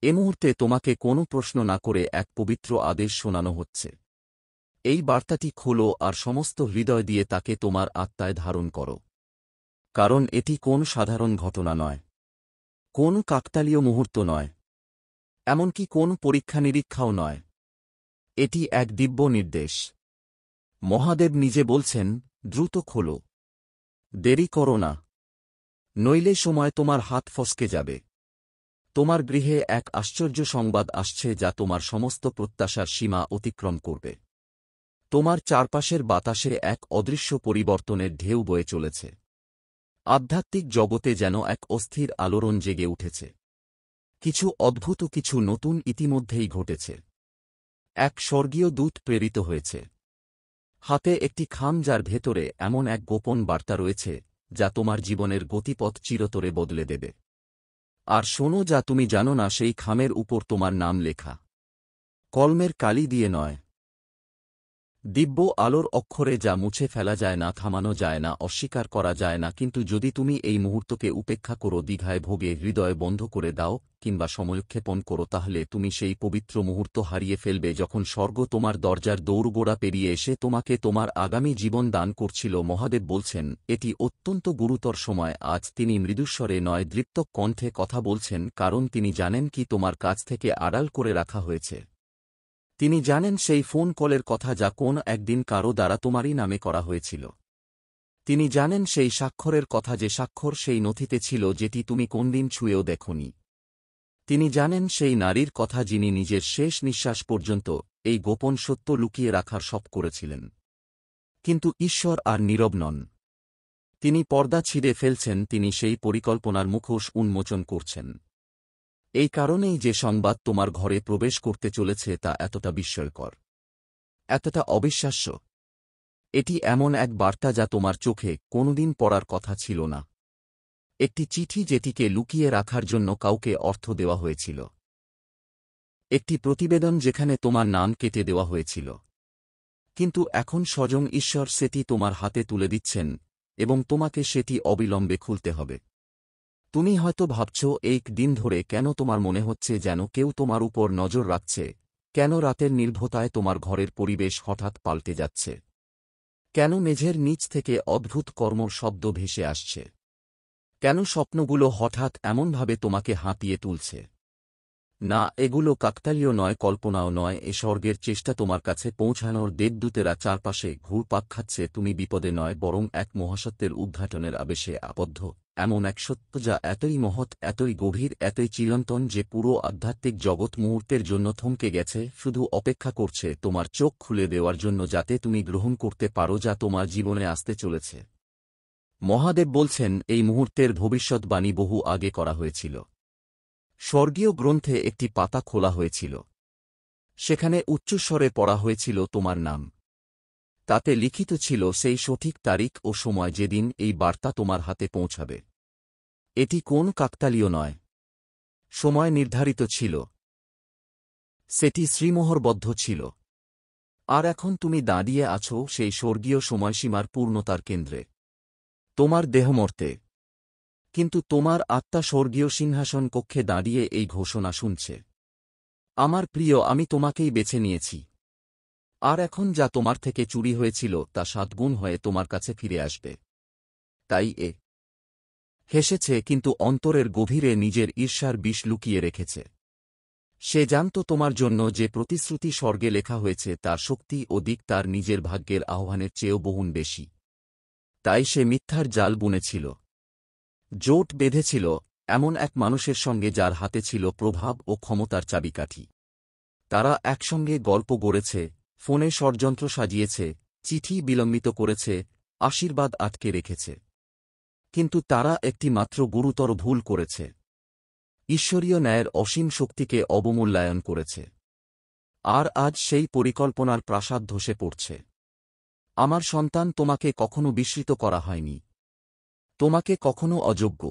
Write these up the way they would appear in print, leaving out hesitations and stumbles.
এ মুহূর্তে তোমাকে কোনো প্রশ্ন না করে এক পবিত্র আদেশ শোনানো হচ্ছে। এই বার্তাটি খোলো আর সমস্ত হৃদয় দিয়ে তাকে তোমার আত্মায় ধারণ করো। কারণ এটি কোন সাধারণ ঘটনা নয়, কোন কাকতালীয় মুহূর্ত নয়, এমনকি কোন পরীক্ষা নিরীক্ষাও নয়। এটি এক দিব্য নির্দেশ। মহাদেব নিজে বলছেন, দ্রুত খোলো, দেরি করো না, নইলে সময় তোমার হাত ফসকে যাবে। তোমার গৃহে এক আশ্চর্য সংবাদ আসছে যা তোমার সমস্ত প্রত্যাশার সীমা অতিক্রম করবে। তোমার চারপাশের বাতাসে এক অদৃশ্য পরিবর্তনের ঢেউ বয়ে চলেছে। আধ্যাত্মিক জগতে যেন এক অস্থির আলোড়ন জেগে উঠেছে। কিছু অদ্ভুত, কিছু নতুন ইতিমধ্যেই ঘটেছে। এক স্বর্গীয় দূত প্রেরিত হয়েছে। হাতে একটি খাম যার ভেতরে এমন এক গোপন বার্তা রয়েছে যা তোমার জীবনের গতিপথ চিরতরে বদলে দেবে। আর শোনো, যা তুমি জানো না, সেই খামের উপর তোমার নাম লেখা, কলমের কালি দিয়ে নয়, দিব্য আলোর অক্ষরে, যা মুছে ফেলা যায় না, থামানো যায় না, অস্বীকার করা যায় না। কিন্তু যদি তুমি এই মুহূর্তকে উপেক্ষা করো, দ্বিধায় ভোগে হৃদয় বন্ধ করে দাও কিংবা সময়ক্ষেপণ করো, তাহলে তুমি সেই পবিত্র মুহূর্ত হারিয়ে ফেলবে যখন স্বর্গ তোমার দরজার দৌড়গোড়া পেরিয়ে এসে তোমাকে তোমার আগামী জীবন দান করছিল। মহাদেব বলছেন, এটি অত্যন্ত গুরুতর সময়। আজ তিনি মৃদুস্বরে নয়, দৃপ্ত কণ্ঠে কথা বলছেন, কারণ তিনি জানেন কি তোমার কাছ থেকে আড়াল করে রাখা হয়েছে। তিনি জানেন সেই ফোন কলের কথা যা কোন একদিন কারো দ্বারা তোমারই নামে করা হয়েছিল। তিনি জানেন সেই স্বাক্ষরের কথা, যে স্বাক্ষর সেই নথিতে ছিল যেটি তুমি কোনদিন ছুঁয়েও দেখোনি। তিনি জানেন সেই নারীর কথা যিনি নিজের শেষ নিঃশ্বাস পর্যন্ত এই গোপন সত্য লুকিয়ে রাখার শপ করেছিলেন। কিন্তু ঈশ্বর আর নীরব নন। তিনি পর্দা ছিঁড়ে ফেলছেন, তিনি সেই পরিকল্পনার মুখোশ উন্মোচন করছেন। এই কারণেই যে সংবাদ তোমার ঘরে প্রবেশ করতে চলেছে তা এতটা বিস্ময়কর, এতটা অবিশ্বাস্য। এটি এমন এক বার্তা যা তোমার চোখে কোনোদিন পড়ার কথা ছিল না। একটি চিঠি যেটিকে লুকিয়ে রাখার জন্য কাউকে অর্থ দেওয়া হয়েছিল। একটি প্রতিবেদন যেখানে তোমার নাম কেটে দেওয়া হয়েছিল। কিন্তু এখন স্বয়ং ঈশ্বর সেটি তোমার হাতে তুলে দিচ্ছেন এবং তোমাকে সেটি অবিলম্বে খুলতে হবে। তুমি হয়তো ভাবছ, এই দিন ধরে কেন তোমার মনে হচ্ছে যেন কেউ তোমার উপর নজর রাখছে, কেন রাতের নির্ভতায় তোমার ঘরের পরিবেশ হঠাৎ পাল্টে যাচ্ছে, কেন মেঝের নিচ থেকে অদ্ভুত কর্মর শব্দ ভেসে আসছে, কেন স্বপ্নগুলো হঠাৎ এমনভাবে তোমাকে হাঁপিয়ে তুলছে। না, এগুলো কাকতালীয় নয়, কল্পনাও নয়, এ স্বর্গের চেষ্টা তোমার কাছে পৌঁছানোর। দেবদূতেরা চারপাশে ঘুরপাক খাচ্ছে, তুমি বিপদে নয় বরং এক মহাসত্যের উদ্ঘাটনের আবেশে আবদ্ধ। এমন এক সত্য যা এতই মহৎ, এতই গভীর, এতই চিরন্তন যে পুরো আধ্যাত্মিক জগৎ মুহূর্তের জন্য থমকে গেছে, শুধু অপেক্ষা করছে তোমার চোখ খুলে দেওয়ার জন্য, যাতে তুমি গ্রহণ করতে পারো যা তোমার জীবনে আসতে চলেছে। মহাদেব বলছেন, এই মুহূর্তের ভবিষ্যৎবাণী বহু আগে করা হয়েছিল। স্বর্গীয় গ্রন্থে একটি পাতা খোলা হয়েছিল। সেখানে উচ্চস্বরে পড়া হয়েছিল তোমার নাম। তাতে লিখিত ছিল সেই সঠিক তারিখ ও সময় যেদিন এই বার্তা তোমার হাতে পৌঁছাবে। এটি কোন কাকতালীয় নয়, সময় নির্ধারিত ছিল, সেটি শ্রীমোহরবদ্ধ ছিল। আর এখন তুমি দাঁড়িয়ে আছো সেই স্বর্গীয় সময়সীমার পূর্ণতার কেন্দ্রে। তোমার দেহ মর্তে, কিন্তু তোমার আত্মা স্বর্গীয় সিংহাসন কক্ষে দাঁড়িয়ে এই ঘোষণা শুনছে, আমার প্রিয়, আমি তোমাকেই বেছে নিয়েছি। আর এখন যা তোমার থেকে চুরি হয়েছিল তা 7 গুণ হয়ে তোমার কাছে ফিরে আসবে। তাই হেসেছে, কিন্তু অন্তরের গভীরে নিজের ঈর্ষার বিষ লুকিয়ে রেখেছে। সে জানত তোমার জন্য যে প্রতিশ্রুতি স্বর্গে লেখা হয়েছে তার শক্তি ও দিক তার নিজের ভাগ্যের আহ্বানের চেয়েও বহুগুণ বেশি। তাই সে মিথ্যার জাল বুনেছিল, জোট বেঁধেছিল এমন এক মানুষের সঙ্গে যার হাতে ছিল প্রভাব ও ক্ষমতার চাবিকাঠি। তারা একসঙ্গে গল্প গড়েছে, ফোনে ষড়যন্ত্র সাজিয়েছে, চিঠি বিলম্বিত করেছে, আশীর্বাদ আটকে রেখেছে। কিন্তু তারা একটি মাত্র গুরুতর ভুল করেছে, ঈশ্বরীয় ন্যায়ের অসীম শক্তিকে অবমূল্যায়ন করেছে। আর আজ সেই পরিকল্পনার প্রাসাদ ধসে পড়ছে। আমার সন্তান, তোমাকে কখনো বিস্মৃত করা হয়নি, তোমাকে কখনো অযোগ্য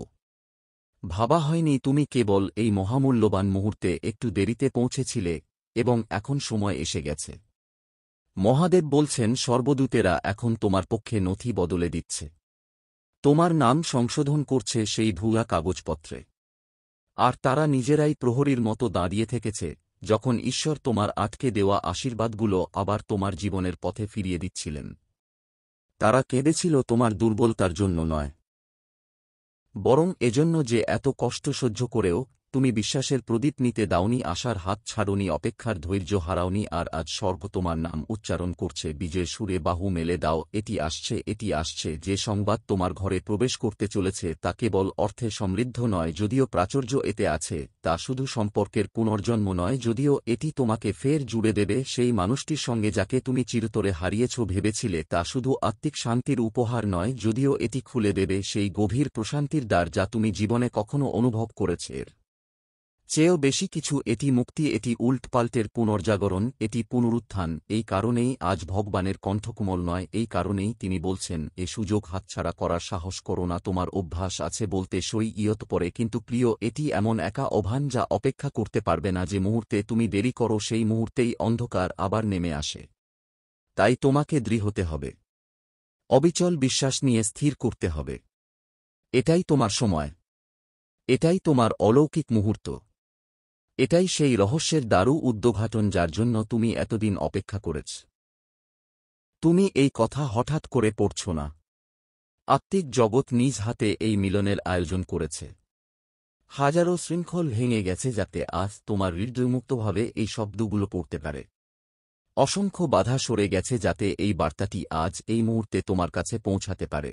ভাবা হয়নি। তুমি কেবল এই মহামূল্যবান মুহূর্তে একটু দেরিতে পৌঁছেছিলে এবং এখন সময় এসে গেছে। মহাদেব বলছেন, সর্বদূতেরা এখন তোমার পক্ষে নথি বদলে দিচ্ছে। তোমার নাম সংশোধন করছে সেই ভুয়া কাগজপত্রে। আর তারা নিজেরাই প্রহরীর মতো দাঁড়িয়ে থেকেছে যখন ঈশ্বর তোমার আটকে দেওয়া আশীর্বাদগুলো আবার তোমার জীবনের পথে ফিরিয়ে দিচ্ছিলেন। তারা কেঁদেছিল তোমার দুর্বলতার জন্য নয়, বরং এজন্য যে এত কষ্ট সহ্য করেও তুমি বিশ্বাসের প্রদীপ নিতে দাওনি, আশার হাত ছাড়োনি, অপেক্ষার ধৈর্য হারাওনি। আর আজ স্বর্গ তোমার নাম উচ্চারণ করছে বিজয়ের সুরে, বাহু মেলে দাও, এটি আসছে, এটি আসছে। যে সংবাদ তোমার ঘরে প্রবেশ করতে চলেছে তা কেবল অর্থে সমৃদ্ধ নয়, যদিও প্রাচুর্য এতে আছে, তা শুধু সম্পর্কের পুনর্জন্ম নয়, যদিও এটি তোমাকে ফের জুড়ে দেবে সেই মানুষটির সঙ্গে যাকে তুমি চিরতরে হারিয়েছ ভেবেছিলে, তা শুধু আত্মিক শান্তির উপহার নয়, যদিও এটি খুলে দেবে সেই গভীর প্রশান্তির দ্বার যা তুমি জীবনে কখনো অনুভব করেছে। চেয়েও বেশি কিছু, এটি মুক্তি, এটি উল্টপাল্টের পুনর্জাগরণ, এটি পুনরুত্থান। এই কারণেই আজ ভগবানের কণ্ঠকোমল নয়, এই কারণেই তিনি বলছেন, এ সুযোগ হাতছাড়া করার সাহস করো না। তোমার অভ্যাস আছে বলতে সই ইয়ত পরে, কিন্তু প্রিয়, এটি এমন একা অভান যা অপেক্ষা করতে পারবে না। যে মুহূর্তে তুমি দেরি করো সেই মুহূর্তেই অন্ধকার আবার নেমে আসে। তাই তোমাকে দৃঢ় হতে হবে, অবিচল বিশ্বাস নিয়ে স্থির করতে হবে। এটাই তোমার সময়, এটাই তোমার অলৌকিক মুহূর্ত, এটাই সেই রহস্যের দারু উদ্ঘাটন যার জন্য তুমি এতদিন অপেক্ষা করেছ। তুমি এই কথা হঠাৎ করে পড়ছ না। আত্মিক জগৎ নিজ হাতে এই মিলনের আয়োজন করেছে। হাজারো শৃঙ্খল ভেঙে গেছে যাতে আজ তোমার হৃদয়মুক্তভাবে এই শব্দগুলো পড়তে পারে। অসংখ্য বাধা সরে গেছে যাতে এই বার্তাটি আজ এই মুহূর্তে তোমার কাছে পৌঁছাতে পারে।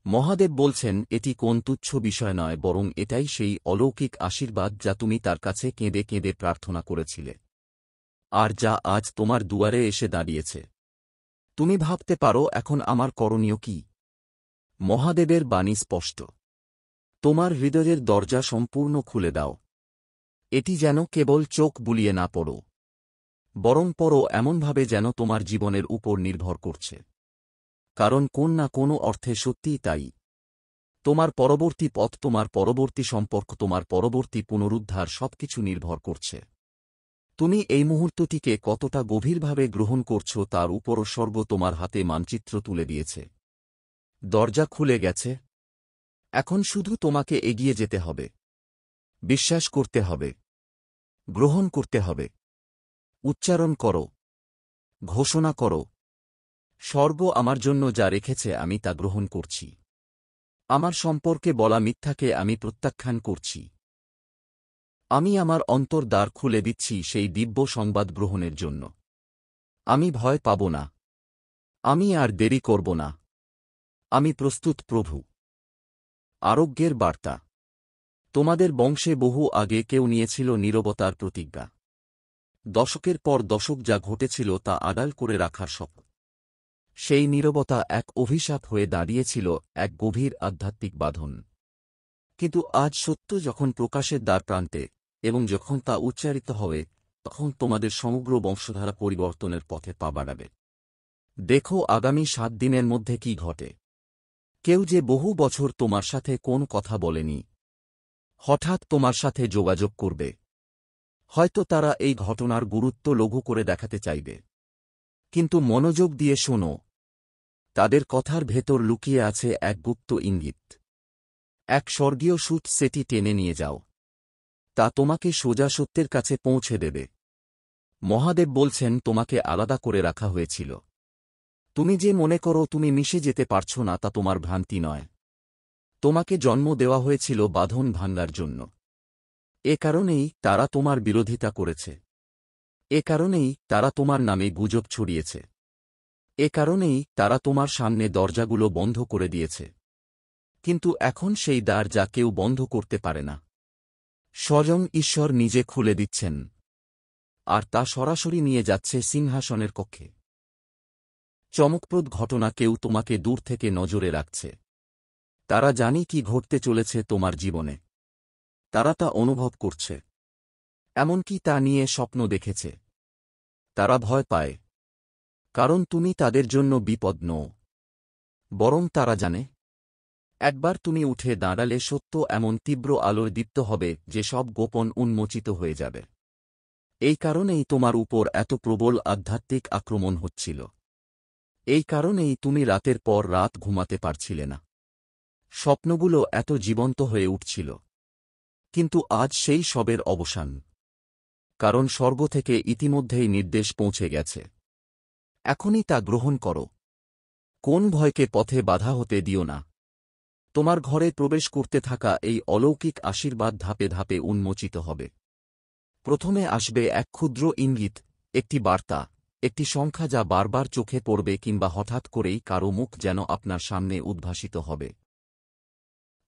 মহাদেব বলছেন, এটি কোন তুচ্ছ বিষয় নয়, বরং এটাই সেই অলৌকিক আশীর্বাদ যা তুমি তার কাছে কেঁদে কেঁদে প্রার্থনা করেছিলে, আর যা আজ তোমার দুয়ারে এসে দাঁড়িয়েছে। তুমি ভাবতে পারো, এখন আমার করণীয় কি? মহাদেবের বাণী স্পষ্ট, তোমার হৃদয়ের দরজা সম্পূর্ণ খুলে দাও। এটি যেন কেবল চোখ বুলিয়ে না পড়ো, বরং পড়ো এমনভাবে যেন তোমার জীবনের উপর নির্ভর করছে। কারণ কোন না কোনো অর্থে সত্যিই তাই। তোমার পরবর্তী পথ, তোমার পরবর্তী সম্পর্ক, তোমার পরবর্তী পুনরুদ্ধার সবকিছু নির্ভর করছে তুমি এই মুহূর্তটিকে কতটা গভীরভাবে গ্রহণ করছ তার উপরও। স্বর্গ তোমার হাতে মানচিত্র তুলে দিয়েছে, দরজা খুলে গেছে। এখন শুধু তোমাকে এগিয়ে যেতে হবে, বিশ্বাস করতে হবে, গ্রহণ করতে হবে। উচ্চারণ করো, ঘোষণা করো, স্বর্গ আমার জন্য যা রেখেছে আমি তা গ্রহণ করছি। আমার সম্পর্কে বলা মিথ্যাকে আমি প্রত্যাখ্যান করছি। আমি আমার অন্তর দ্বার খুলে দিচ্ছি সেই দিব্য সংবাদ গ্রহণের জন্য। আমি ভয় পাব না, আমি আর দেরি করব না। আমি প্রস্তুত প্রভু। আরোগ্যের বার্তা। তোমাদের বংশে বহু আগে কেউ নিয়েছিল নীরবতার প্রতিজ্ঞা। দশকের পর দশক যা ঘটেছিল তা আড়াল করে রাখার শপথ। সেই নীরবতা এক অভিশাপ হয়ে দাঁড়িয়েছিল, এক গভীর আধ্যাত্মিক বাঁধন। কিন্তু আজ সত্য যখন প্রকাশের দ্বার প্রান্তে, এবং যখন তা উচ্চারিত হবে, তখন তোমাদের সমগ্র বংশধারা পরিবর্তনের পথে পা বাড়াবে। দেখো আগামী 7 দিনের মধ্যে কি ঘটে। কেউ যে বহু বছর তোমার সাথে কোন কথা বলেনি, হঠাৎ তোমার সাথে যোগাযোগ করবে। হয়তো তারা এই ঘটনার গুরুত্ব লঘু করে দেখাতে চাইবে, কিন্তু মনোযোগ দিয়ে শোনো, তাদের কথার ভেতর লুকিয়ে আছে এক গুপ্ত ইঙ্গিত, এক স্বর্গীয় সুট। সেটি টেনে নিয়ে যাও, তা তোমাকে সোজা সত্যের কাছে পৌঁছে দেবে। মহাদেব বলছেন, তোমাকে আলাদা করে রাখা হয়েছিল। তুমি যে মনে করো তুমি মিশে যেতে পারছ না, তা তোমার ভ্রান্তি নয়। তোমাকে জন্ম দেওয়া হয়েছিল বাঁধন ভাঙার জন্য। এ কারণেই তারা তোমার বিরোধিতা করেছে, এ কারণেই তারা তোমার নামে গুজব ছড়িয়েছে, এ কারণেই তারা তোমার সামনে দরজাগুলো বন্ধ করে দিয়েছে। কিন্তু এখন সেই দ্বার যা কেউ বন্ধ করতে পারে না, স্বয়ং ঈশ্বর নিজে খুলে দিচ্ছেন, আর তা সরাসরি নিয়ে যাচ্ছে সিংহাসনের কক্ষে। চমকপ্রদ ঘটনা। কেউ তোমাকে দূর থেকে নজরে রাখছে। তারা জানে কি ঘটতে চলেছে তোমার জীবনে। তারা তা অনুভব করছে, এমনকি তা নিয়ে স্বপ্ন দেখেছে। তারা ভয় পায়, কারণ তুমি তাদের জন্য বিপদ নও। বরং তারা জানে, একবার তুমি উঠে দাঁড়ালে সত্য এমন তীব্র আলোয় দীপ্ত হবে যে সব গোপন উন্মোচিত হয়ে যাবে। এই কারণেই তোমার উপর এত প্রবল আধ্যাত্মিক আক্রমণ হচ্ছিল। এই কারণেই তুমি রাতের পর রাত ঘুমাতে পারছিলে না। স্বপ্নগুলো এত জীবন্ত হয়ে উঠছিল। কিন্তু আজ সেই সবের অবসান। কারণ স্বর্গ থেকে ইতিমধ্যেই নির্দেশ পৌঁছে গেছে। এখনই তা গ্রহণ করো। কোন ভয়কে পথে বাধা হতে দিও না। তোমার ঘরে প্রবেশ করতে থাকা এই অলৌকিক আশীর্বাদ ধাপে ধাপে উন্মোচিত হবে। প্রথমে আসবে এক ক্ষুদ্র ইঙ্গিত, একটি বার্তা, একটি সংখ্যা যা বারবার চোখে পড়বে কিংবা হঠাৎ করেই কারো মুখ যেন আপনার সামনে উদ্ভাসিত হবে।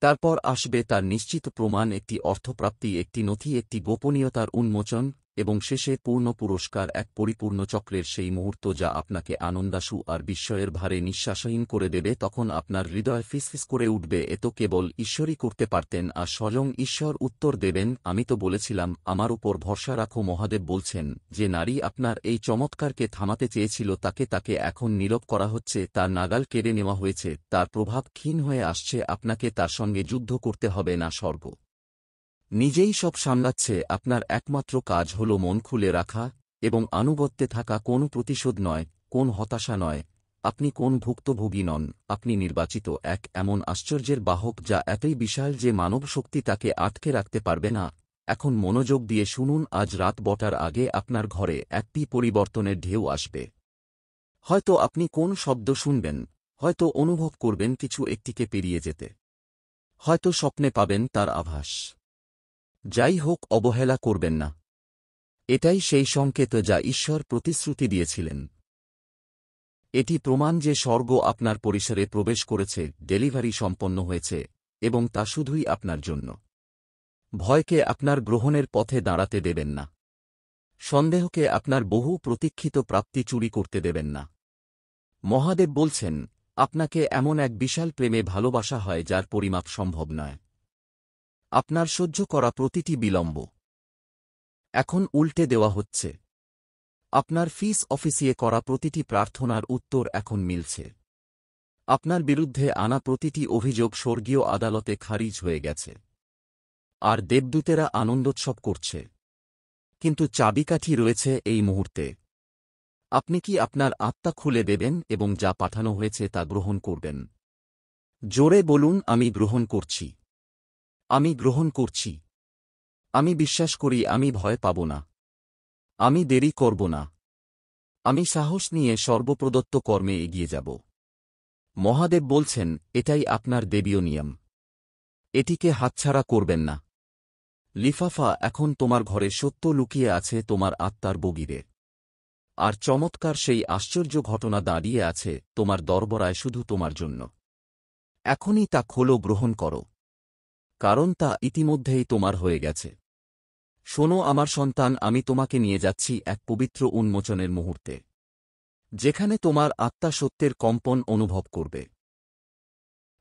তারপর আসবে তার নিশ্চিত প্রমাণ, একটি অর্থপ্রাপ্তি, একটি নথি, একটি গোপনীয়তার উন্মোচন, এবং শেষে পূর্ণ পুরস্কার, এক পরিপূর্ণ চক্রের সেই মুহূর্ত যা আপনাকে আনন্দাশু আর বিস্ময়ের ভারে নিঃশ্বাসহীন করে দেবে। তখন আপনার হৃদয় ফিসফিস করে উঠবে, এ তো কেবল ঈশ্বরই করতে পারতেন, আর স্বয়ং ঈশ্বর উত্তর দেবেন, আমি তো বলেছিলাম, আমার উপর ভরসা রাখো। মহাদেব বলছেন, যে নারী আপনার এই চমৎকারকে থামাতে চেয়েছিল তাকে এখন নীরব করা হচ্ছে, তার নাগাল কেড়ে নেওয়া হয়েছে, তার প্রভাব ক্ষীণ হয়ে আসছে। আপনাকে তার সঙ্গে যুদ্ধ করতে হবে না, স্বর্গ নিজেই সব সামলাচ্ছে। আপনার একমাত্র কাজ হল মন খুলে রাখা এবং আনুগত্যে থাকা। কোন প্রতিশোধ নয়, কোন হতাশা নয়, আপনি কোন ভুক্তভোগী নন, আপনি নির্বাচিত এক এমন আশ্চর্যের বাহক যা এতই বিশাল যে মানব শক্তি তাকে আটকে রাখতে পারবে না। এখন মনোযোগ দিয়ে শুনুন, আজ রাত 12টার আগে আপনার ঘরে একটি পরিবর্তনের ঢেউ আসবে। হয়তো আপনি কোন শব্দ শুনবেন, হয়তো অনুভব করবেন কিছু একটিকে পেরিয়ে যেতে, হয়তো স্বপ্নে পাবেন তার আভাস। যাই হোক, অবহেলা করবেন না। এটাই সেই সংকেত যা ঈশ্বর প্রতিশ্রুতি দিয়েছিলেন। এটি প্রমাণ যে স্বর্গ আপনার পরিসরে প্রবেশ করেছে, ডেলিভারি সম্পন্ন হয়েছে, এবং তা শুধুই আপনার জন্য। ভয়কে আপনার গ্রহণের পথে দাঁড়াতে দেবেন না। সন্দেহকে আপনার বহু প্রতীক্ষিত প্রাপ্তি চুরি করতে দেবেন না। মহাদেব বলছেন, আপনাকে এমন এক বিশাল প্রেমে ভালোবাসা হয় যার পরিমাপ সম্ভব নয়। আপনার সহ্য করা প্রতিটি বিলম্ব এখন উল্টে দেওয়া হচ্ছে। আপনার ফিস অফিসিয়ে করা প্রতিটি প্রার্থনার উত্তর এখন মিলছে। আপনার বিরুদ্ধে আনা প্রতিটি অভিযোগ স্বর্গীয় আদালতে খারিজ হয়ে গেছে। আর দেবদূতেরা আনন্দোৎসব করছে। কিন্তু চাবিকাঠি রয়েছে এই মুহূর্তে। আপনি কি আপনার আত্মা খুলে দেবেন এবং যা পাঠানো হয়েছে তা গ্রহণ করবেন? জোরে বলুন, আমি গ্রহণ করছি। আমি গ্রহণ করছি। আমি বিশ্বাস করি, আমি ভয় পাব না। আমি দেরি করব না। আমি সাহস নিয়ে সর্বপ্রদত্ত কর্মে এগিয়ে যাব। মহাদেব বলছেন, এটাই আপনার দেবীয় নিয়ম। এটিকে হাতছাড়া করবেন না। লিফাফা, এখন তোমার ঘরে সত্য লুকিয়ে আছে, তোমার আত্মার বগিরে। আর চমৎকার সেই আশ্চর্য ঘটনা দাঁড়িয়ে আছে তোমার দরবরায় শুধু তোমার জন্য। এখনই তা খোলো, গ্রহণ করো। কারণ তা ইতিমধ্যেই তোমার হয়ে গেছে। শোনো আমার সন্তান, আমি তোমাকে নিয়ে যাচ্ছি এক পবিত্র উন্মোচনের মুহূর্তে, যেখানে তোমার আত্মা সত্যের কম্পন অনুভব করবে।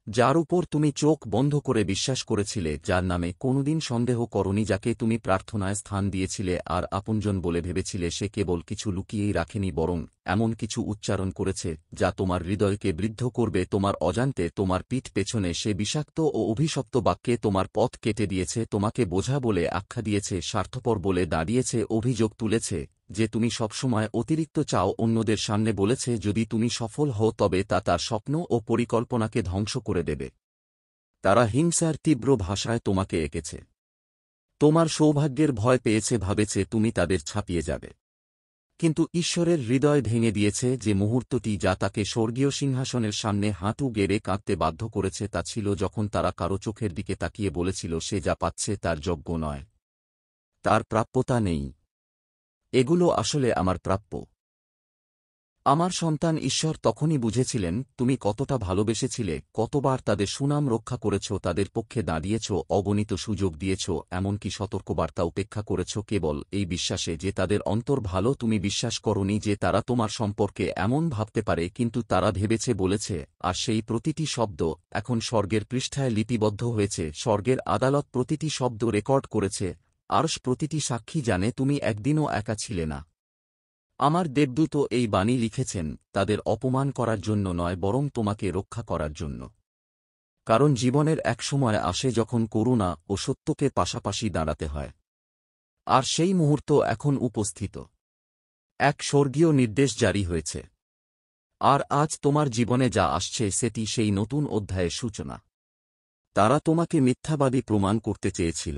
যার উপর তুমি চোখ বন্ধ করে বিশ্বাস করেছিলে, যার নামে কোনোদিন সন্দেহ করনি, যাকে তুমি প্রার্থনায় স্থান দিয়েছিলে আর আপনজন বলে ভেবেছিলে, সে কেবল কিছু লুকিয়েই রাখেনি, বরং এমন কিছু উচ্চারণ করেছে যা তোমার হৃদয়কে বৃদ্ধ করবে। তোমার অজান্তে তোমার পিঠ পেছনে সে বিষাক্ত ও অভিশপ্ত বাক্যে তোমার পথ কেটে দিয়েছে, তোমাকে বোঝা বলে আখ্যা দিয়েছে, স্বার্থপর বলে দাঁড়িয়েছে, অভিযোগ তুলেছে যে তুমি সবসময় অতিরিক্ত চাও, অন্যদের সামনে বলেছে যদি তুমি সফল হও তবে তা তার স্বপ্ন ও পরিকল্পনাকে ধ্বংস করে দেবে। তারা হিংসার তীব্র ভাষায় তোমাকে এঁকেছে। তোমার সৌভাগ্যের ভয় পেয়েছে, ভাবেছে তুমি তাদের ছাপিয়ে যাবে। কিন্তু ঈশ্বরের হৃদয় ভেঙে দিয়েছে যে মুহূর্তটি যা তাকে স্বর্গীয় সিংহাসনের সামনে হাঁটু গেড়ে কাঁদতে বাধ্য করেছে, তা ছিল যখন তারা কারো চোখের দিকে তাকিয়ে বলেছিল সে যা পাচ্ছে তার যোগ্য নয়, তার প্রাপ্যতা নেই। এগুলো আসলে আমার প্রাপ্য। আমার সন্তান, ঈশ্বর তখনই বুঝেছিলেন তুমি কতটা ভালোবেসেছিলে, কতবার তাদের সুনাম রক্ষা করেছ, তাদের পক্ষে দাঁড়িয়েছ, অগণিত সুযোগ দিয়েছ, এমনকি সতর্কবার্তা উপেক্ষা করেছ কেবল এই বিশ্বাসে যে তাদের অন্তর ভালো। তুমি বিশ্বাস করনি যে তারা তোমার সম্পর্কে এমন ভাবতে পারে, কিন্তু তারা ভেবেছে, বলেছে, আর সেই প্রতিটি শব্দ এখন স্বর্গের পৃষ্ঠায় লিপিবদ্ধ হয়েছে। স্বর্গের আদালত প্রতিটি শব্দ রেকর্ড করেছে, আরশ প্রতিটি সাক্ষী জানে তুমি একদিনও একা ছিলে না। আমার দেবদূত এই বাণী লিখেছেন তাদের অপমান করার জন্য নয়, বরং তোমাকে রক্ষা করার জন্য। কারণ জীবনের এক সময় আসে যখন করুণা ও সত্যকে পাশাপাশি দাঁড়াতে হয়। আর সেই মুহূর্ত এখন উপস্থিত। এক স্বর্গীয় নির্দেশ জারি হয়েছে। আর আজ তোমার জীবনে যা আসছে সেটি সেই নতুন অধ্যায়ের সূচনা। তারা তোমাকে মিথ্যাবাদী প্রমাণ করতে চেয়েছিল।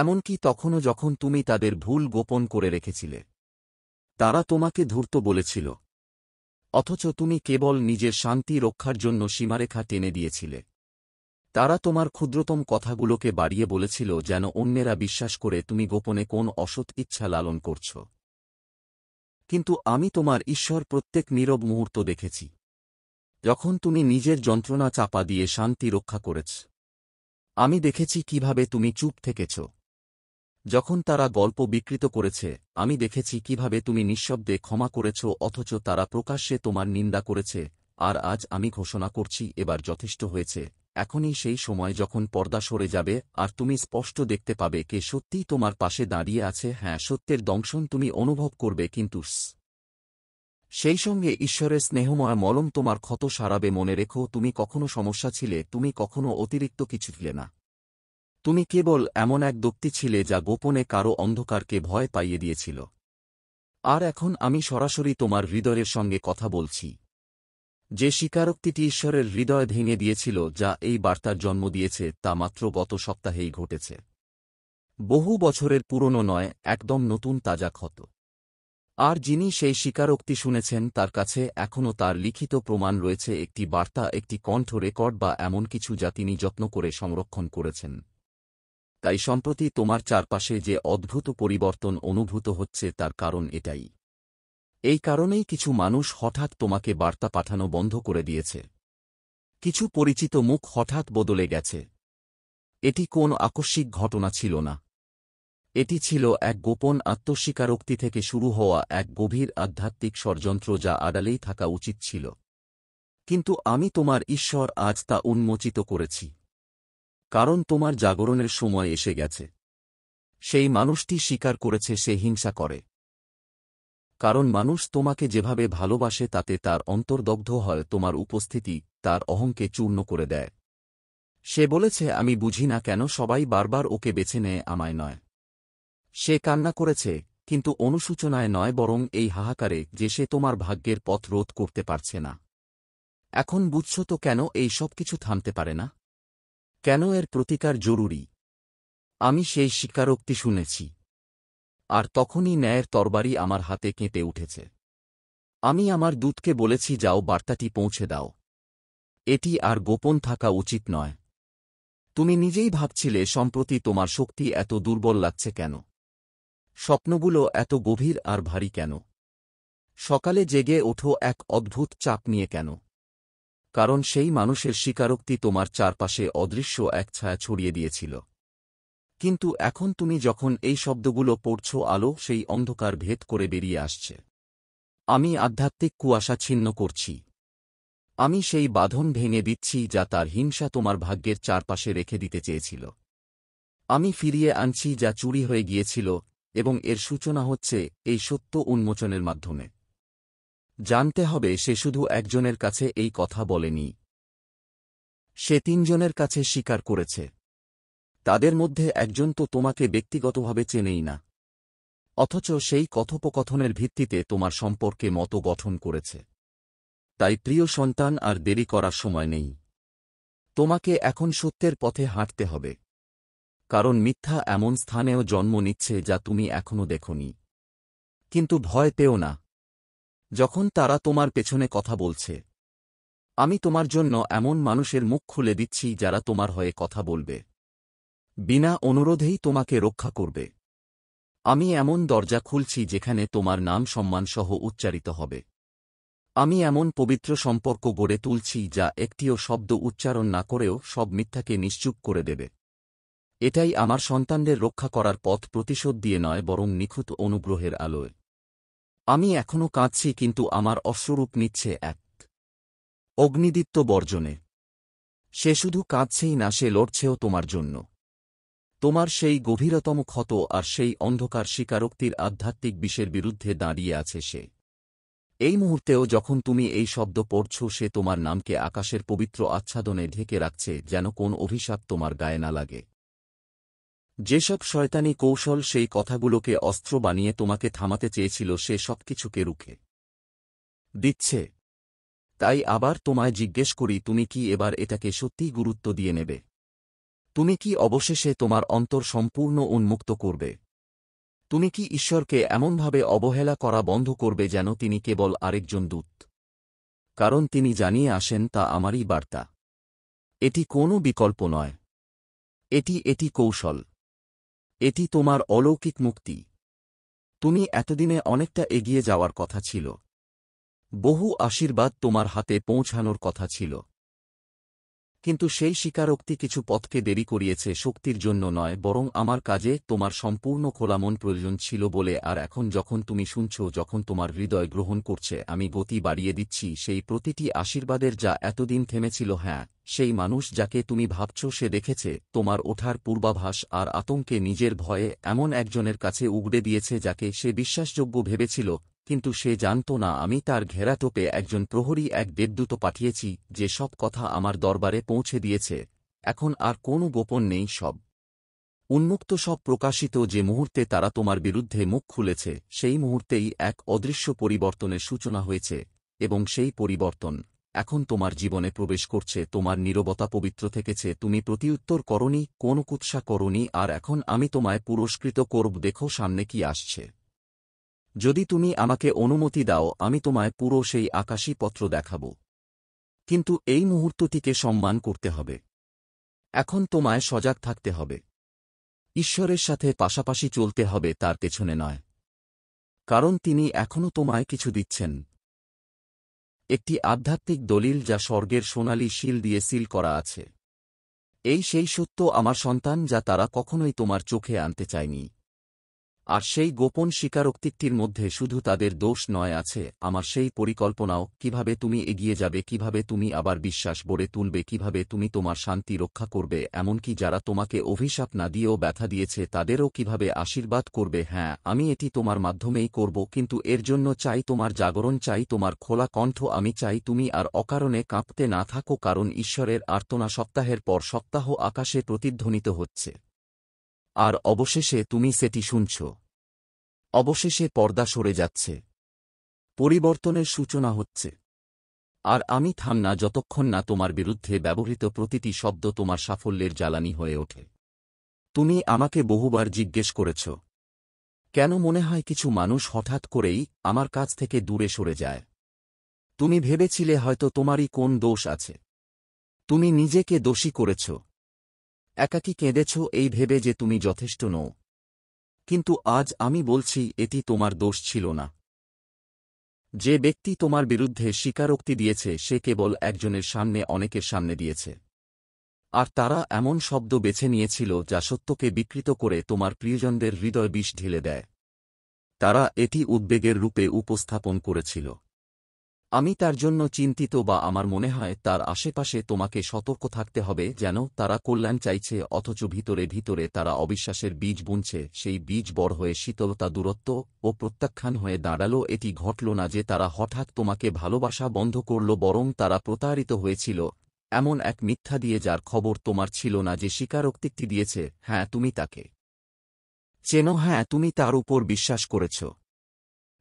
এমনকি তখনও যখন তুমি তাদের ভুল গোপন করে রেখেছিলে। তারা তোমাকে ধূর্ত বলেছিল, অথচ তুমি কেবল নিজের শান্তি রক্ষার জন্য সীমারেখা টেনে দিয়েছিলে। তারা তোমার ক্ষুদ্রতম কথাগুলোকে বাড়িয়ে বলেছিল যেন অন্যেরা বিশ্বাস করে তুমি গোপনে কোন অসৎ ইচ্ছা লালন করছ। কিন্তু আমি তোমার ঈশ্বর প্রত্যেক নীরব মুহূর্ত দেখেছি, যখন তুমি নিজের যন্ত্রণা চাপা দিয়ে শান্তি রক্ষা করেছ। আমি দেখেছি কিভাবে তুমি চুপ থেকেছ যখন তারা গল্প বিকৃত করেছে। আমি দেখেছি কিভাবে তুমি নিঃশব্দে ক্ষমা করেছ অথচ তারা প্রকাশ্যে তোমার নিন্দা করেছে। আর আজ আমি ঘোষণা করছি, এবার যথেষ্ট হয়েছে। এখনই সেই সময় যখন পর্দা সরে যাবে আর তুমি স্পষ্ট দেখতে পাবে কে সত্যিই তোমার পাশে দাঁড়িয়ে আছে। হ্যাঁ, সত্যের দংশন তুমি অনুভব করবে, কিন্তু সেই সঙ্গে ঈশ্বরের স্নেহময় মলম তোমার ক্ষত সারাবে। মনে রেখো, তুমি কখনো সমস্যা ছিলে, তুমি কখনো অতিরিক্ত কিছু ছিলে না। তুমি কেবল এমন এক ব্যক্তি ছিলে যা গোপনে কারো অন্ধকারকে ভয় পাইয়ে দিয়েছিল। আর এখন আমি সরাসরি তোমার হৃদয়ের সঙ্গে কথা বলছি। যে স্বীকারোক্তিটি ঈশ্বরের হৃদয় ভেঙে দিয়েছিল, যা এই বার্তার জন্ম দিয়েছে, তা মাত্র গত সপ্তাহেই ঘটেছে। বহু বছরের পুরনো নয়, একদম নতুন তাজা ক্ষত। আর যিনি সেই স্বীকারোক্তি শুনেছেন তার কাছে এখনও তার লিখিত প্রমাণ রয়েছে, একটি বার্তা, একটি কণ্ঠ রেকর্ড বা এমন কিছু যা তিনি যত্ন করে সংরক্ষণ করেছেন। তাই সম্প্রতি তোমার চারপাশে যে অদ্ভুত পরিবর্তন অনুভূত হচ্ছে তার কারণ এটাই। এই কারণেই কিছু মানুষ হঠাৎ তোমাকে বার্তা পাঠানো বন্ধ করে দিয়েছে। কিছু পরিচিত মুখ হঠাৎ বদলে গেছে। এটি কোন আকস্মিক ঘটনা ছিল না। এটি ছিল এক গোপন আত্মস্বীকারোক্তি থেকে শুরু হওয়া এক গভীর আধ্যাত্মিক ষড়যন্ত্র যা আড়ালেই থাকা উচিত ছিল। কিন্তু আমি তোমার ঈশ্বর আজ তা উন্মোচিত করেছি। কারণ তোমার জাগরণের সময় এসে গেছে। সেই মানুষটি স্বীকার করেছে সে হিংসা করে। কারণ মানুষ তোমাকে যেভাবে ভালোবাসে তাতে তার অন্তর্দগ্ধ হয়। তোমার উপস্থিতি তার অহংকে চূর্ণ করে দেয়। সে বলেছে, আমি বুঝি না কেন সবাই বারবার ওকে বেছে নেয়, আমায় নয়। সে কান্না করেছে, কিন্তু অনুশোচনায় নয়, বরং এই হাহাকারে যে সে তোমার ভাগ্যের পথ রোধ করতে পারছে না। এখন বুঝছ তো কেন এই সব কিছু থামতে পারে না, কেন এর প্রতিকার জরুরি। আমি সেই স্বীকারোক্তি শুনেছি, আর তখনই ন্যায়ের তরবারি আমার হাতে কেঁপে উঠেছে। আমি আমার দূতকে বলেছি, যাও, বার্তাটি পৌঁছে দাও। এটি আর গোপন থাকা উচিত নয়। তুমি নিজেই ভাবছিলে সম্প্রতি তোমার শক্তি এত দুর্বল লাগছে কেন, স্বপ্নগুলো এত গভীর আর ভারী কেন, সকালে জেগে ওঠো এক অদ্ভুত চাপ নিয়ে কেন। কারণ সেই মানুষের স্বীকারোক্তি তোমার চারপাশে অদৃশ্য এক ছায়া ছড়িয়ে দিয়েছিল। কিন্তু এখন তুমি যখন এই শব্দগুলো পড়ছ, আলো সেই অন্ধকার ভেদ করে বেরিয়ে আসছে। আমি আধ্যাত্মিক কুয়াশা ছিন্ন করছি। আমি সেই বাঁধন ভেঙে দিচ্ছি যা তার হিংসা তোমার ভাগ্যের চারপাশে রেখে দিতে চেয়েছিল। আমি ফিরিয়ে আনছি যা চুরি হয়ে গিয়েছিল, এবং এর সূচনা হচ্ছে এই সত্য উন্মোচনের মাধ্যমে। জানতে হবে, সে শুধু একজনের কাছে এই কথা বলেনি, সে তিনজনের কাছে স্বীকার করেছে। তাদের মধ্যে একজন তো তোমাকে ব্যক্তিগতভাবে চেনেই না, অথচ সেই কথোপকথনের ভিত্তিতে তোমার সম্পর্কে মত গঠন করেছে। তাই প্রিয় সন্তান, আর দেরি করার সময় নেই। তোমাকে এখন সত্যের পথে হাঁটতে হবে। কারণ মিথ্যা এমন স্থানেও জন্ম নিচ্ছে যা তুমি এখনো দেখোনি। কিন্তু ভয় পেও না। যখন তারা তোমার পেছনে কথা বলছে, আমি তোমার জন্য এমন মানুষের মুখ খুলে দিচ্ছি যারা তোমার হয়ে কথা বলবে, বিনা অনুরোধেই তোমাকে রক্ষা করবে। আমি এমন দরজা খুলছি যেখানে তোমার নাম সম্মানসহ উচ্চারিত হবে। আমি এমন পবিত্র সম্পর্ক গড়ে তুলছি যা একটিও শব্দ উচ্চারণ না করেও সব মিথ্যাকে নিশ্চুপ করে দেবে। এটাই আমার সন্তানদের রক্ষা করার পথ, প্রতিশোধ দিয়ে নয়, বরং নিখুঁত অনুগ্রহের আলোয়। আমি এখনও কাঁদছি, কিন্তু আমার অশ্রুরূপ নিচ্ছে এক অগ্নিদীপ্ত বর্জনে। সে শুধু কাঁদছেই না, সে লড়ছেও তোমার জন্য। তোমার সেই গভীরতম ক্ষত আর সেই অন্ধকার স্বীকারোক্তির আধ্যাত্মিক বিষের বিরুদ্ধে দাঁড়িয়ে আছে সে। এই মুহূর্তেও যখন তুমি এই শব্দ পড়ছ, সে তোমার নামকে আকাশের পবিত্র আচ্ছাদনে ঢেকে রাখছে, যেন কোন অভিশাপ তোমার গায়ে না লাগে। যেসব শয়তানি কৌশল সেই কথাগুলোকে অস্ত্র বানিয়ে তোমাকে থামাতে চেয়েছিল, সে সবকিছুকে রুখে দিচ্ছে। তাই আবার তোমায় জিজ্ঞেস করি, তুমি কি এবার এটাকে সত্যিই গুরুত্ব দিয়ে নেবে? তুমি কি অবশেষে তোমার অন্তর সম্পূর্ণ উন্মুক্ত করবে? তুমি কি ঈশ্বরকে এমনভাবে অবহেলা করা বন্ধ করবে যেন তিনি কেবল আরেকজন দূত? কারণ তিনি জানিয়ে আসেন তা আমারই বার্তা। এটি কোনো বিকল্প নয়। এটি কৌশল। এটি তোমার অলৌকিক মুক্তি। তুমি এতদিনে অনেকটা এগিয়ে যাওয়ার কথা ছিল। বহু আশীর্বাদ তোমার হাতে পৌঁছানোর কথা ছিল। কিন্তু সেই স্বীকারোক্তি কিছু পথকে দেরি করিয়েছে, শক্তির জন্য নয়, বরং আমার কাজে তোমার সম্পূর্ণ খোলা মন প্রয়োজন ছিল বলে। আর এখন যখন তুমি শুনছ, যখন তোমার হৃদয় গ্রহণ করছে, আমি গতি বাড়িয়ে দিচ্ছি সেই প্রতিটি আশীর্বাদের যা এতদিন থেমেছিল। হ্যাঁ, সেই মানুষ যাকে তুমি ভাবছ সে দেখেছে তোমার ওঠার পূর্বাভাস আর আতঙ্কে নিজের ভয়ে এমন একজনের কাছে উগড়ে দিয়েছে যাকে সে বিশ্বাসযোগ্য ভেবেছিল, কিন্তু সে জানত না আমি তার ঘেরাটোপে একজন প্রহরী, এক দেবদূত পাঠিয়েছি যে সব কথা আমার দরবারে পৌঁছে দিয়েছে। এখন আর কোনো গোপন নেই, সব উন্মুক্ত, সব প্রকাশিত। যে মুহূর্তে তারা তোমার বিরুদ্ধে মুখ খুলেছে সেই মুহূর্তেই এক অদৃশ্য পরিবর্তনের সূচনা হয়েছে, এবং সেই পরিবর্তন এখন তোমার জীবনে প্রবেশ করছে। তোমার নীরবতা পবিত্র থেকেছে, তুমি প্রতিউত্তর করনি, কোনো কুৎসা করনি, আর এখন আমি তোমায় পুরস্কৃত করব। দেখো সামনে কি আসছে। যদি তুমি আমাকে অনুমতি দাও, আমি তোমায় পুরো সেই আকাশী পত্র দেখাব। কিন্তু এই মুহূর্তটিকে সম্মান করতে হবে। এখন তোমায় সজাগ থাকতে হবে। ঈশ্বরের সাথে পাশাপাশি চলতে হবে, তার পেছনে নয়। কারণ তিনি এখনও তোমায় কিছু দিচ্ছেন। একটি আধ্যাত্মিক দলিল যা স্বর্গের সোনালি শিল দিয়ে সিল করা আছে। এই সেই সত্য, আমার সন্তান, যা তারা কখনোই তোমার চোখে আনতে চায়নি। আর সেই গোপন স্বীকারোক্তিটির মধ্যে শুধু তাদের দোষ নয়, আছে আমার সেই পরিকল্পনাও। কিভাবে তুমি এগিয়ে যাবে, কিভাবে তুমি আবার বিশ্বাস গড়ে তুলবে, কিভাবে তুমি তোমার শান্তি রক্ষা করবে, এমনকি যারা তোমাকে অভিশাপ না দিয়েও ব্যথা দিয়েছে তাদেরও কিভাবে আশীর্বাদ করবে। হ্যাঁ, আমি এটি তোমার মাধ্যমেই করব, কিন্তু এর জন্য চাই তোমার জাগরণ, চাই তোমার খোলা কণ্ঠ। আমি চাই তুমি আর অকারণে কাঁপতে না থাকো, কারণ ঈশ্বরের আর্তনা সপ্তাহের পর সপ্তাহ আকাশে প্রতিধ্বনিত হচ্ছে। আর অবশেষে তুমি সেটি শুনছ। অবশেষে পর্দা সরে যাচ্ছে। পরিবর্তনের সূচনা হচ্ছে। আর আমি থাম না যতক্ষণ না তোমার বিরুদ্ধে ব্যবহৃত প্রতিটি শব্দ তোমার সাফল্যের জ্বালানি হয়ে ওঠে। তুমি আমাকে বহুবার জিজ্ঞেস করেছ, কেন মনে হয় কিছু মানুষ হঠাৎ করেই আমার কাছ থেকে দূরে সরে যায়। তুমি ভেবেছিলে হয়তো তোমারই কোন দোষ আছে। তুমি নিজেকে দোষী করেছ, একাকী কেঁদেছ এই ভেবে যে তুমি যথেষ্ট নও। কিন্তু আজ আমি বলছি, এটি তোমার দোষ ছিল না। যে ব্যক্তি তোমার বিরুদ্ধে স্বীকারোক্তি দিয়েছে সে কেবল একজনের সামনে, অনেকের সামনে দিয়েছে। আর তারা এমন শব্দ বেছে নিয়েছিল যা সত্যকে বিকৃত করে তোমার প্রিয়জনদের হৃদয় বিষ ঢেলে দেয়। তারা এটি উদ্বেগের রূপে উপস্থাপন করেছিল। আমি তার জন্য চিন্তিত, বা আমার মনে হয় তার আশেপাশে তোমাকে সতর্ক থাকতে হবে, যেন তারা কল্যাণ চাইছে অথচ ভিতরে ভিতরে তারা অবিশ্বাসের বীজ বুনছে। সেই বীজ বড় হয়ে শীতলতা, দূরত্ব ও প্রত্যাখ্যান হয়ে দাঁড়ালো। এটি ঘটল না যে তারা হঠাৎ তোমাকে ভালোবাসা বন্ধ করল, বরং তারা প্রতারিত হয়েছিল এমন এক মিথ্যা দিয়ে যার খবর তোমার ছিল না। যে স্বীকারোক্তিটি দিয়েছে, হ্যাঁ তুমি তাকে চেনো, হ্যাঁ তুমি তার উপর বিশ্বাস করেছ।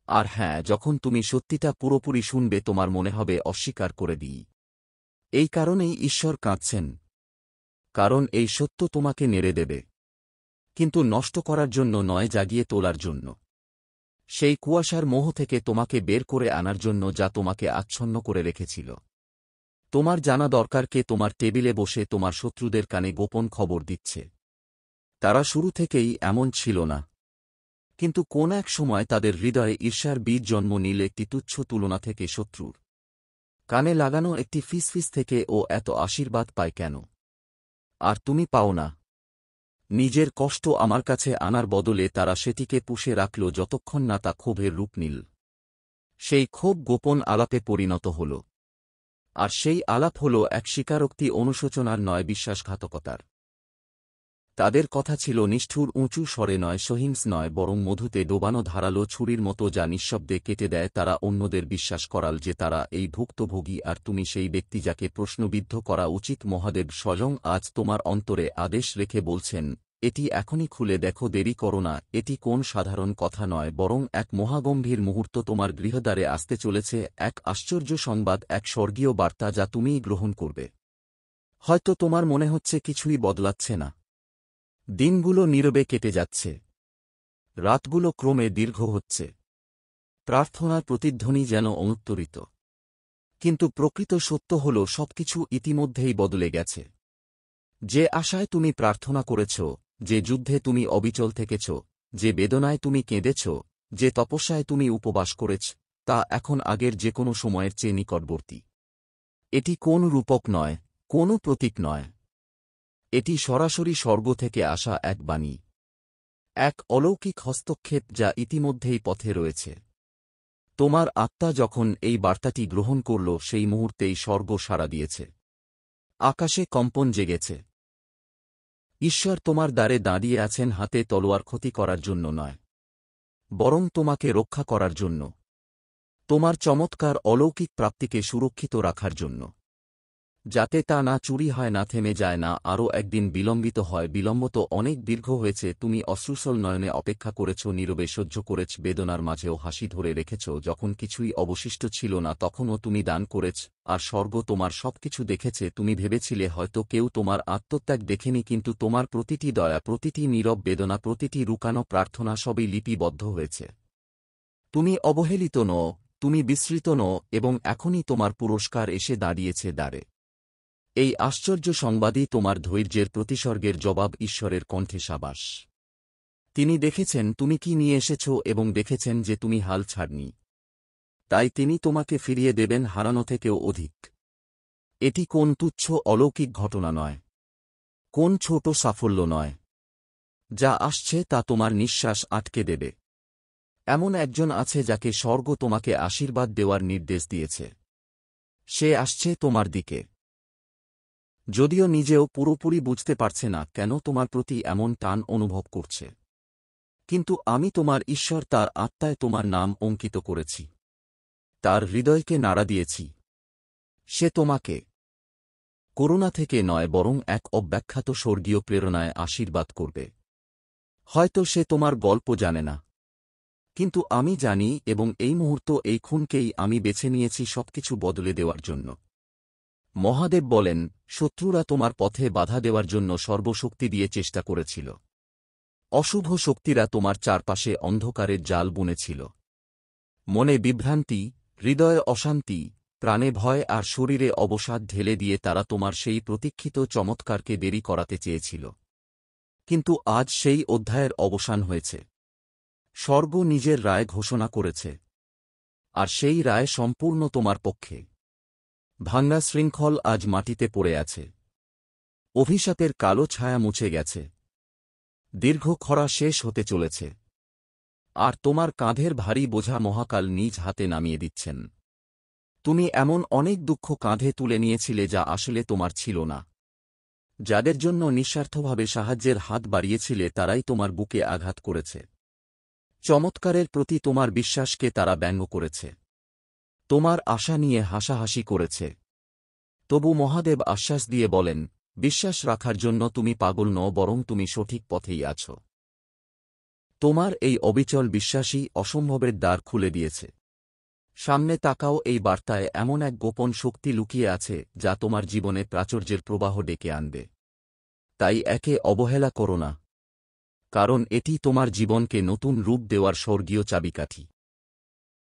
আর হ্যাঁ, যখন তুমি সত্যিটা পুরোপুরি শুনবে তোমার মনে হবে অস্বীকার করে দিই। এই কারণেই ঈশ্বর কাঁদছেন, কারণ এই সত্য তোমাকে নেড়ে দেবে, কিন্তু নষ্ট করার জন্য নয়, জাগিয়ে তোলার জন্য। সেই কুয়াশার মোহ থেকে তোমাকে বের করে আনার জন্য যা তোমাকে আচ্ছন্ন করে রেখেছিল। তোমার জানা দরকার কে তোমার টেবিলে বসে তোমার শত্রুদের কানে গোপন খবর দিচ্ছে। তারা শুরু থেকেই এমন ছিল না, কিন্তু কোন এক সময় তাদের হৃদয়ে ঈর্ষার বীজ জন্ম নিল, একটি তুচ্ছ তুলনা থেকে, শত্রুর কানে লাগানো একটি ফিসফিস থেকে। ও এত আশীর্বাদ পায় কেন, আর তুমি পাও না? নিজের কষ্ট আমার কাছে আনার বদলে তারা সেটিকে পুষে রাখল যতক্ষণ না তা ক্ষোভের রূপ নিল। সেই ক্ষোভ গোপন আলাপে পরিণত হল, আর সেই আলাপ হল এক স্বীকারোক্তি, অনুশোচনার নয়, বিশ্বাসঘাতকতার। তাদের কথা ছিল নিষ্ঠুর, উঁচু স্বরে নয়, সহিংস নয়, বরং মধুতে ডোবানো ধারালো ছুরির মতো যা নিঃশব্দে কেটে দেয়। তারা অন্যদের বিশ্বাস করাল যে তারা এই ভুক্তভোগী, আর তুমি সেই ব্যক্তি যাকে প্রশ্নবিদ্ধ করা উচিত। মহাদেব স্বয়ং আজ তোমার অন্তরে আদেশ রেখে বলছেন, এটি এখনই খুলে দেখো, দেরি করো না। এটি কোন সাধারণ কথা নয়, বরং এক মহাগম্ভীর মুহূর্ত তোমার গৃহদ্বারে আসতে চলেছে, এক আশ্চর্য সংবাদ, এক স্বর্গীয় বার্তা যা তুমিই গ্রহণ করবে। হয়তো তোমার মনে হচ্ছে কিছুই বদলাচ্ছে না। দিনগুলো নীরবে কেটে যাচ্ছে, রাতগুলো ক্রমে দীর্ঘ হচ্ছে, প্রার্থনার প্রতিধ্বনি যেন অনুত্তরিত। কিন্তু প্রকৃত সত্য হল সবকিছু ইতিমধ্যেই বদলে গেছে। যে আশায় তুমি প্রার্থনা করেছ, যে যুদ্ধে তুমি অবিচল থেকেছ, যে বেদনায় তুমি কেঁদেছ, যে তপস্যায় তুমি উপবাস করেছ, তা এখন আগের যে কোনো সময়ের চেয়ে নিকটবর্তী। এটি কোন রূপক নয়, কোনো প্রতীক নয়। এটি সরাসরি স্বর্গ থেকে আসা এক বাণী, এক অলৌকিক হস্তক্ষেপ যা ইতিমধ্যেই পথে রয়েছে। তোমার আত্মা যখন এই বার্তাটি গ্রহণ করল সেই মুহূর্তেই স্বর্গ সাড়া দিয়েছে। আকাশে কম্পন জেগেছে। ঈশ্বর তোমার দ্বারে দাঁড়িয়ে আছেন, হাতে তলোয়ার, ক্ষতি করার জন্য নয়, বরং তোমাকে রক্ষা করার জন্য, তোমার চমৎকার অলৌকিক প্রাপ্তিকে সুরক্ষিত রাখার জন্য, যাতে তা না চুরি হয়, না থেমে যায়, না আরও একদিন বিলম্বিত হয়। বিলম্ব তো অনেক দীর্ঘ হয়েছে। তুমি অশ্রুসল নয়নে অপেক্ষা করেছ, নীরবে সহ্য করেছ, বেদনার মাঝেও হাসি ধরে রেখেছ। যখন কিছুই অবশিষ্ট ছিল না তখনও তুমি দান করেছ, আর স্বর্গ তোমার সবকিছু দেখেছে। তুমি ভেবেছিলে হয়তো কেউ তোমার আত্মত্যাগ দেখেনি, কিন্তু তোমার প্রতিটি দয়া, প্রতিটি নীরব বেদনা, প্রতিটি রুকানো প্রার্থনা সবই লিপিবদ্ধ হয়েছে। তুমি অবহেলিত নও, তুমি বিস্মৃত নও, এবং এখনই তোমার পুরস্কার এসে দাঁড়িয়েছে দ্বারে। এই আশ্চর্য সংবাদই তোমার ধৈর্যের প্রতিসর্গের জবাব, ঈশ্বরের কণ্ঠে সাবাস। তিনি দেখেছেন তুমি কি নিয়ে এসেছ এবং দেখেছেন যে তুমি হাল ছাড়নি। তাই তিনি তোমাকে ফিরিয়ে দেবেন হারানো থেকেও অধিক। এটি কোন তুচ্ছ অলৌকিক ঘটনা নয়, কোন ছোট সাফল্য নয়। যা আসছে তা তোমার নিঃশ্বাস আটকে দেবে। এমন একজন আছে যাকে স্বর্গ তোমাকে আশীর্বাদ দেওয়ার নির্দেশ দিয়েছে। সে আসছে তোমার দিকে। যদিও নিজেও পুরোপুরি বুঝতে পারছে না কেন তোমার প্রতি এমন টান অনুভব করছে, কিন্তু আমি তোমার ঈশ্বর, তার আত্মায় তোমার নাম অঙ্কিত করেছি, তার হৃদয়কে নাড়া দিয়েছি। সে তোমাকে করুণা থেকে নয়, বরং এক অব্যাখ্যাত স্বর্গীয় প্রেরণায় আশীর্বাদ করবে। হয়তো সে তোমার গল্প জানে না, কিন্তু আমি জানি, এবং এই মুহূর্ত, এই ক্ষণকেই আমি বেছে নিয়েছি সবকিছু বদলে দেওয়ার জন্য। মহাদেব বলেন, শত্রুরা তোমার পথে বাধা দেওয়ার জন্য সর্বশক্তি দিয়ে চেষ্টা করেছিল। অশুভ শক্তিরা তোমার চারপাশে অন্ধকারের জাল বুনেছিল। মনে বিভ্রান্তি, হৃদয়ে অশান্তি, প্রাণে ভয় আর শরীরে অবসাদ ঢেলে দিয়ে তারা তোমার সেই প্রতীক্ষিত চমৎকারকে দেরি করাতে চেয়েছিল। কিন্তু আজ সেই অধ্যায়ের অবসান হয়েছে। স্বর্গ নিজের রায় ঘোষণা করেছে, আর সেই রায় সম্পূর্ণ তোমার পক্ষে। ভাঙা শৃঙ্খল আজ মাটিতে পড়ে আছে। অভিশাপের কালো ছায়া মুছে গেছে। দীর্ঘ খরা শেষ হতে চলেছে, আর তোমার কাঁধের ভারী বোঝা মহাকাল নিজ হাতে নামিয়ে দিচ্ছেন। তুমি এমন অনেক দুঃখ কাঁধে তুলে নিয়েছিলে যা আসলে তোমার ছিল না। যাদের জন্য নিঃস্বার্থভাবে সাহায্যের হাত বাড়িয়েছিলে তারাই তোমার বুকে আঘাত করেছে। চমৎকারের প্রতি তোমার বিশ্বাসকে তারা ব্যঙ্গ করেছে, তোমার আশা নিয়ে হাসাহাসি করেছে। তবু মহাদেব আশ্বাস দিয়ে বলেন, বিশ্বাস রাখার জন্য তুমি পাগল নও, বরং তুমি সঠিক পথেই আছো। তোমার এই অবিচল বিশ্বাসই অসম্ভবের দ্বার খুলে দিয়েছে। সামনে তাকাও, এই বার্তায় এমন এক গোপন শক্তি লুকিয়ে আছে যা তোমার জীবনে প্রাচুর্যের প্রবাহ ডেকে আনবে। তাই একে অবহেলা করো না, কারণ এটি তোমার জীবনকে নতুন রূপ দেওয়ার স্বর্গীয় চাবিকাঠি।